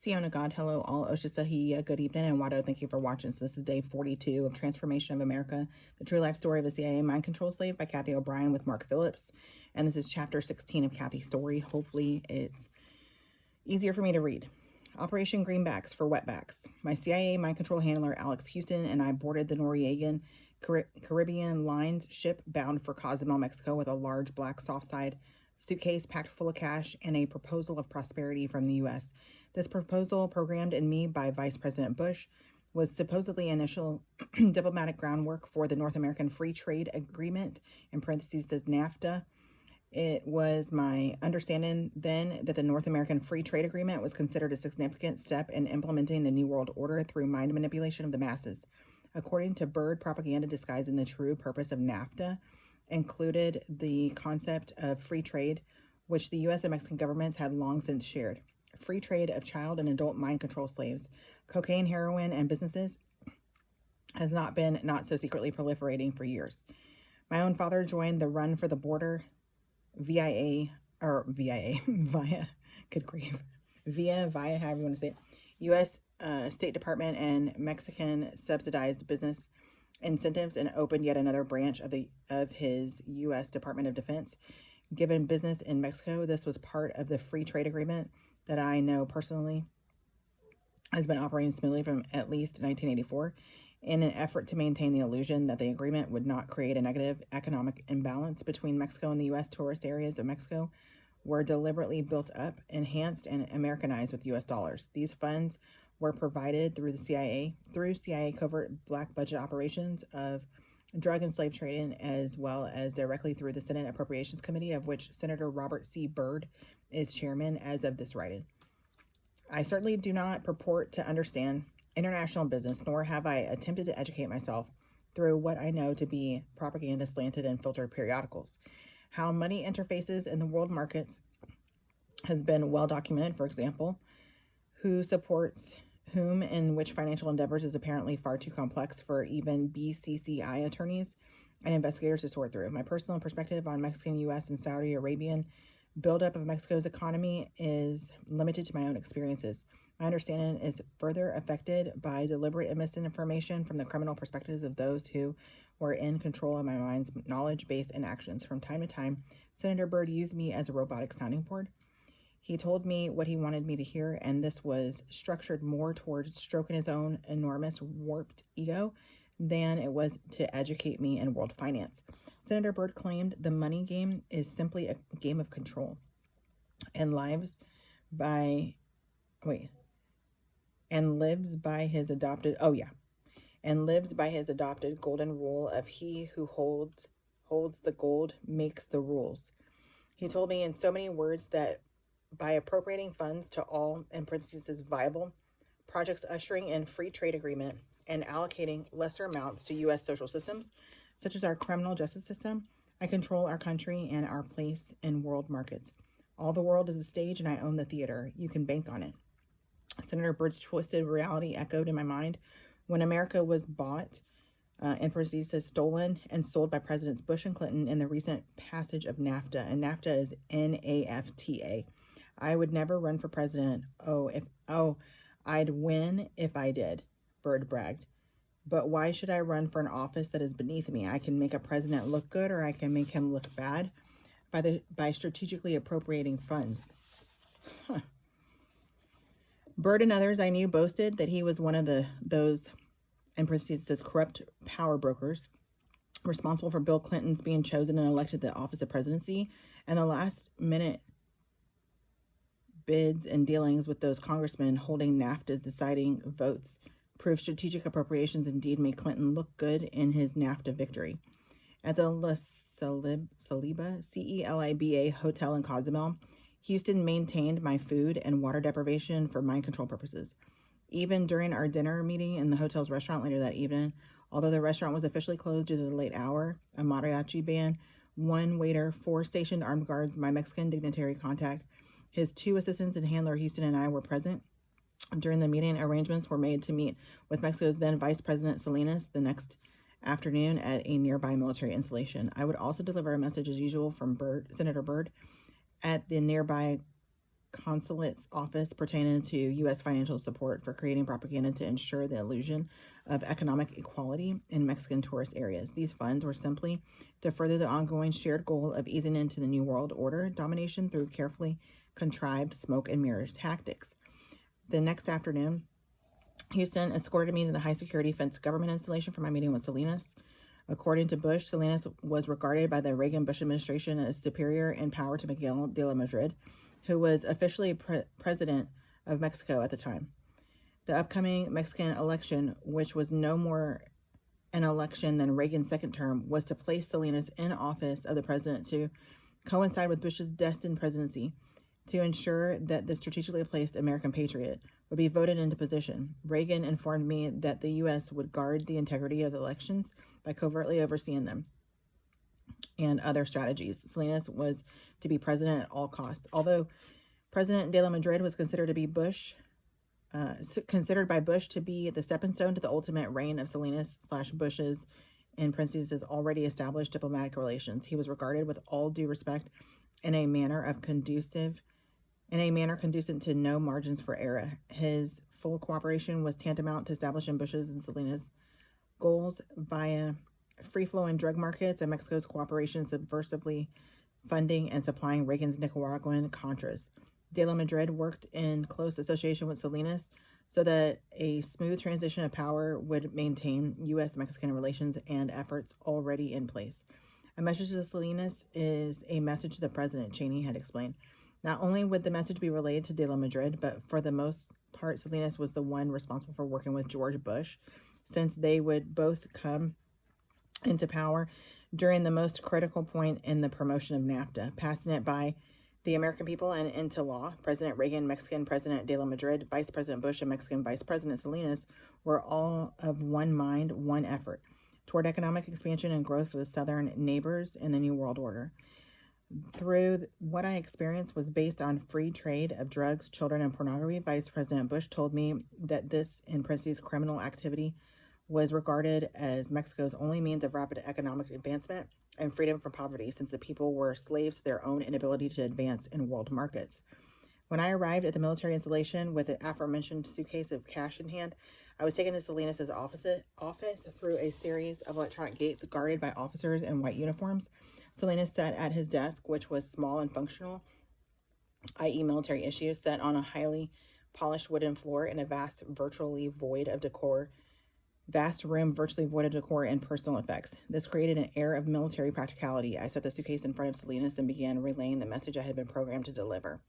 Siona God, hello all. Oshisahiya, good evening, and Wado, thank you for watching. So this is day 42 of Transformation of America, the true life story of a CIA mind control slave by Kathy O'Brien with Mark Phillips. And this is chapter 16 of Kathy's story. Hopefully it's easier for me to read. Operation Greenbacks for Wetbacks. My CIA mind control handler, Alex Houston, and I boarded the Norwegian Caribbean Lines ship bound for Cozumel, Mexico with a large black soft side suitcase packed full of cash and a proposal of prosperity from the U.S. This proposal, programmed in me by Vice President Bush, was supposedly initial diplomatic groundwork for the North American Free Trade Agreement, in parentheses says NAFTA. It was my understanding then that the North American Free Trade Agreement was considered a significant step in implementing the New World Order through mind manipulation of the masses. According to Byrd, propaganda disguising the true purpose of NAFTA included the concept of free trade, which the U.S. and Mexican governments had long since shared. Free trade of child and adult mind control slaves, cocaine, heroin, and businesses has not so secretly proliferating for years. My own father joined the Run for the Border via, good grief, via, however you want to say it, U.S. State Department and Mexican subsidized business incentives, and opened yet another branch of his U.S. Department of Defense. Given business in Mexico, this was part of the free trade agreement that I know personally has been operating smoothly from at least 1984, in an effort to maintain the illusion that the agreement would not create a negative economic imbalance between Mexico and the U.S. Tourist areas of Mexico were deliberately built up, enhanced, and Americanized with U.S. dollars. These funds were provided through CIA covert black budget operations of drug and slave trading, as well as directly through the Senate Appropriations Committee, of which Senator Robert C. Byrd is chairman as of this writing. I certainly do not purport to understand international business, nor have I attempted to educate myself through what I know to be propaganda slanted and filtered periodicals. How money interfaces in the world markets has been well documented. For example, who supports whom in which financial endeavors is apparently far too complex for even BCCI attorneys and investigators to sort through. My personal perspective on Mexican, U.S., and Saudi Arabian buildup of Mexico's economy is limited to my own experiences. My understanding is further affected by deliberate and misinformation from the criminal perspectives of those who were in control of my mind's knowledge base and actions. From time to time, Senator Byrd used me as a robotic sounding board. He told me what he wanted me to hear, and this was structured more toward stroking his own enormous warped ego than it was to educate me in world finance. Senator Byrd claimed the money game is simply a game of control and lives by his adopted golden rule of he who holds the gold makes the rules. He told me in so many words that by appropriating funds to all, in parentheses, viable projects ushering in free trade agreement and allocating lesser amounts to U.S. social systems, such as our criminal justice system, I control our country and our place in world markets. All the world is a stage and I own the theater. You can bank on it. Senator Byrd's twisted reality echoed in my mind when America was bought, in parentheses says stolen, and sold by Presidents Bush and Clinton in the recent passage of NAFTA, and NAFTA is NAFTA. I would never run for president. I'd win if I did, Byrd bragged. But why should I run for an office that is beneath me? I can make a president look good, or I can make him look bad by strategically appropriating funds. Byrd and others I knew boasted that he was one of those, in parentheses says, corrupt power brokers responsible for Bill Clinton's being chosen and elected to the office of presidency, and the last minute bids and dealings with those congressmen holding NAFTA's deciding votes prove strategic appropriations indeed made Clinton look good in his NAFTA victory. At the La Celiba, CELIBA hotel in Cozumel, Houston maintained my food and water deprivation for mind control purposes. Even during our dinner meeting in the hotel's restaurant later that evening, although the restaurant was officially closed due to the late hour, a mariachi band, one waiter, 4 stationed armed guards, my Mexican dignitary contact, his 2 assistants and handler Houston and I were present. During the meeting, arrangements were made to meet with Mexico's then Vice President Salinas the next afternoon at a nearby military installation. I would also deliver a message as usual from Senator Byrd at the nearby consulate's office pertaining to U.S. financial support for creating propaganda to ensure the illusion of economic equality in Mexican tourist areas. These funds were simply to further the ongoing shared goal of easing into the New World Order domination through carefully contrived smoke and mirrors tactics. The next afternoon, Houston escorted me to the high-security fence government installation for my meeting with Salinas. According to Bush, Salinas was regarded by the Reagan-Bush administration as superior in power to Miguel de la Madrid, who was officially president of Mexico at the time. The upcoming Mexican election, which was no more an election than Reagan's second term, was to place Salinas in office of the president to coincide with Bush's destined presidency. To ensure that the strategically placed American patriot would be voted into position, Reagan informed me that the U.S. would guard the integrity of the elections by covertly overseeing them and other strategies. Salinas was to be president at all costs. Although President de la Madrid was considered by Bush to be the stepping stone to the ultimate reign of Salinas/Bush's, in parentheses, already established diplomatic relations, he was regarded with all due respect in a manner conducive to no margins for error. His full cooperation was tantamount to establishing Bush's and Salinas' goals via free-flowing drug markets and Mexico's cooperation subversively funding and supplying Reagan's Nicaraguan Contras. De la Madrid worked in close association with Salinas so that a smooth transition of power would maintain U.S.-Mexican relations and efforts already in place. A message to Salinas is a message to the president, Cheney had explained. Not only would the message be relayed to de la Madrid, but for the most part, Salinas was the one responsible for working with George Bush, since they would both come into power during the most critical point in the promotion of NAFTA, passing it by the American people and into law. President Reagan, Mexican President de la Madrid, Vice President Bush, and Mexican Vice President Salinas were all of one mind, one effort toward economic expansion and growth for the southern neighbors in the New World Order. Through what I experienced was based on free trade of drugs, children, and pornography. Vice President Bush told me that this, in parentheses, criminal activity was regarded as Mexico's only means of rapid economic advancement and freedom from poverty, since the people were slaves to their own inability to advance in world markets. When I arrived at the military installation with an aforementioned suitcase of cash in hand, I was taken to Salinas' office through a series of electronic gates guarded by officers in white uniforms. Salinas sat at his desk, which was small and functional, i.e. military issues, set on a highly polished wooden floor in a vast room virtually void of decor and personal effects. This created an air of military practicality. I set the suitcase in front of Salinas and began relaying the message I had been programmed to deliver.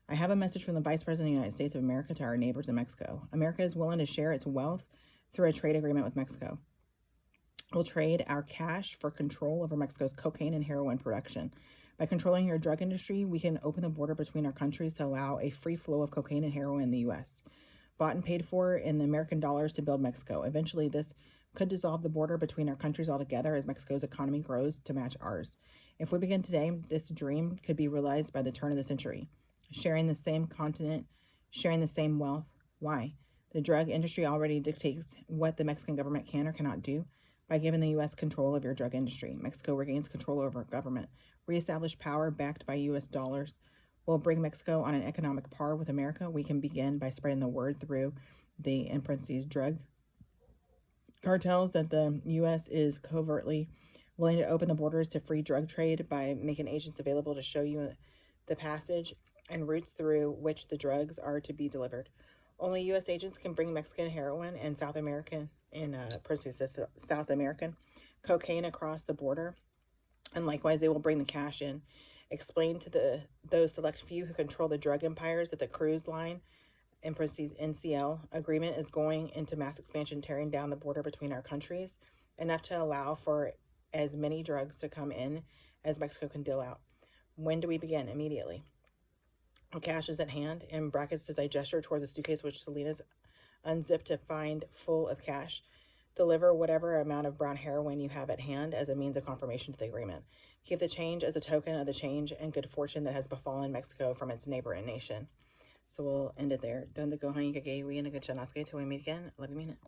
I have a message from the Vice President of the United States of America to our neighbors in Mexico. America is willing to share its wealth through a trade agreement with Mexico. We'll trade our cash for control over Mexico's cocaine and heroin production. By controlling your drug industry, we can open the border between our countries to allow a free flow of cocaine and heroin in the U.S., bought and paid for in the American dollars to build Mexico. Eventually, this could dissolve the border between our countries altogether as Mexico's economy grows to match ours. If we begin today, this dream could be realized by the turn of the century. Sharing the same continent, sharing the same wealth. Why? The drug industry already dictates what the Mexican government can or cannot do. By giving the U.S. control of your drug industry, Mexico regains control over our government. Reestablished power backed by U.S. dollars will bring Mexico on an economic par with America. We can begin by spreading the word through the, in parentheses, drug cartels that the U.S. is covertly willing to open the borders to free drug trade by making agents available to show you the passage and routes through which the drugs are to be delivered. Only U.S. agents can bring Mexican heroin and South American cocaine across the border, and likewise they will bring the cash in. Explain to those select few who control the drug empires that the cruise line, in parentheses NCL, agreement is going into mass expansion, tearing down the border between our countries, enough to allow for as many drugs to come in as Mexico can deal out. When do we begin? Immediately. Cash is at hand. In brackets as I gesture towards the suitcase which Salinas unzipped to find full of cash. Deliver whatever amount of brown heroin you have at hand as a means of confirmation to the agreement. Keep the change as a token of the change and good fortune that has befallen Mexico from its neighbor and nation. So we'll end it there. Donde go honey kagay we and a good chanaske till we meet again. Love you, mean it.